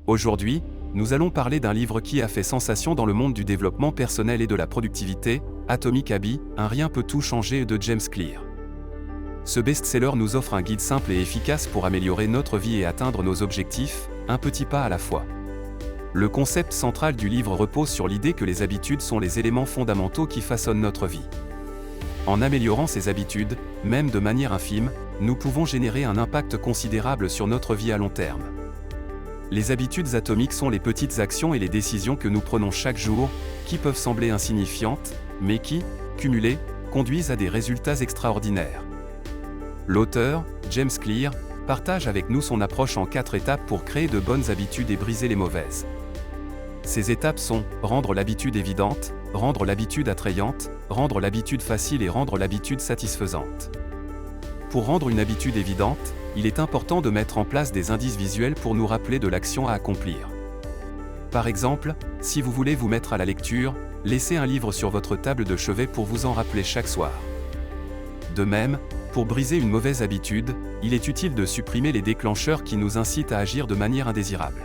Aujourd'hui, nous allons parler d'un livre qui a fait sensation dans le monde du développement personnel et de la productivité, Atomic Habits, un rien peut tout changer de James Clear. Ce best-seller nous offre un guide simple et efficace pour améliorer notre vie et atteindre nos objectifs, un petit pas à la fois. Le concept central du livre repose sur l'idée que les habitudes sont les éléments fondamentaux qui façonnent notre vie. En améliorant ces habitudes, même de manière infime, nous pouvons générer un impact considérable sur notre vie à long terme. Les habitudes atomiques sont les petites actions et les décisions que nous prenons chaque jour, qui peuvent sembler insignifiantes, mais qui, cumulées, conduisent à des résultats extraordinaires. L'auteur, James Clear, partage avec nous son approche en 4 étapes pour créer de bonnes habitudes et briser les mauvaises. Ces étapes sont rendre l'habitude évidente, rendre l'habitude attrayante, rendre l'habitude facile et rendre l'habitude satisfaisante. Pour rendre une habitude évidente, il est important de mettre en place des indices visuels pour nous rappeler de l'action à accomplir. Par exemple, si vous voulez vous mettre à la lecture, laissez un livre sur votre table de chevet pour vous en rappeler chaque soir. De même, pour briser une mauvaise habitude, il est utile de supprimer les déclencheurs qui nous incitent à agir de manière indésirable.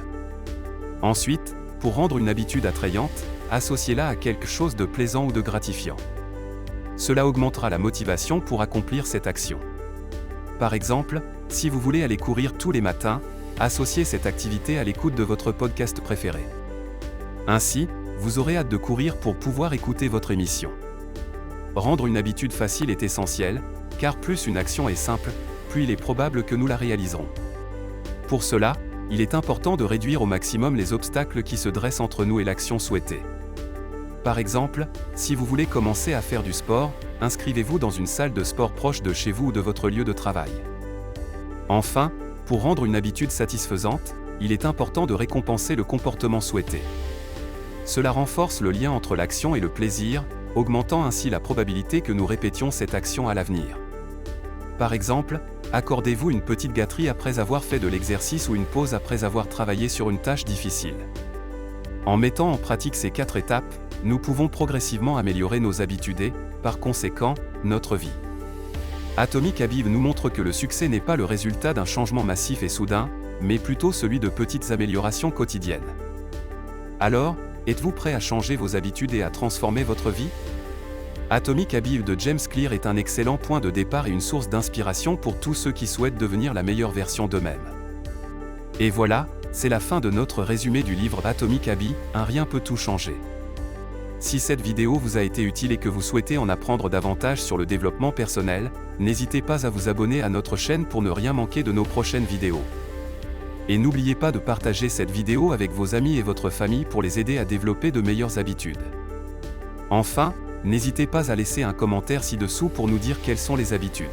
Ensuite, pour rendre une habitude attrayante, associez-la à quelque chose de plaisant ou de gratifiant. Cela augmentera la motivation pour accomplir cette action. Par exemple, si vous voulez aller courir tous les matins, associez cette activité à l'écoute de votre podcast préféré. Ainsi, vous aurez hâte de courir pour pouvoir écouter votre émission. Rendre une habitude facile est essentiel, car plus une action est simple, plus il est probable que nous la réaliserons. Pour cela, il est important de réduire au maximum les obstacles qui se dressent entre nous et l'action souhaitée. Par exemple, si vous voulez commencer à faire du sport, inscrivez-vous dans une salle de sport proche de chez vous ou de votre lieu de travail. Enfin, pour rendre une habitude satisfaisante, il est important de récompenser le comportement souhaité. Cela renforce le lien entre l'action et le plaisir, augmentant ainsi la probabilité que nous répétions cette action à l'avenir. Par exemple, accordez-vous une petite gâterie après avoir fait de l'exercice ou une pause après avoir travaillé sur une tâche difficile. En mettant en pratique ces 4 étapes, nous pouvons progressivement améliorer nos habitudes et, par conséquent, notre vie. Atomic Habits nous montre que le succès n'est pas le résultat d'un changement massif et soudain, mais plutôt celui de petites améliorations quotidiennes. Alors, êtes-vous prêt à changer vos habitudes et à transformer votre vie ? Atomic Habits de James Clear est un excellent point de départ et une source d'inspiration pour tous ceux qui souhaitent devenir la meilleure version d'eux-mêmes. Et voilà, c'est la fin de notre résumé du livre Atomic Habits, un rien peut tout changer. Si cette vidéo vous a été utile et que vous souhaitez en apprendre davantage sur le développement personnel, n'hésitez pas à vous abonner à notre chaîne pour ne rien manquer de nos prochaines vidéos. Et n'oubliez pas de partager cette vidéo avec vos amis et votre famille pour les aider à développer de meilleures habitudes. Enfin, n'hésitez pas à laisser un commentaire ci-dessous pour nous dire quelles sont les habitudes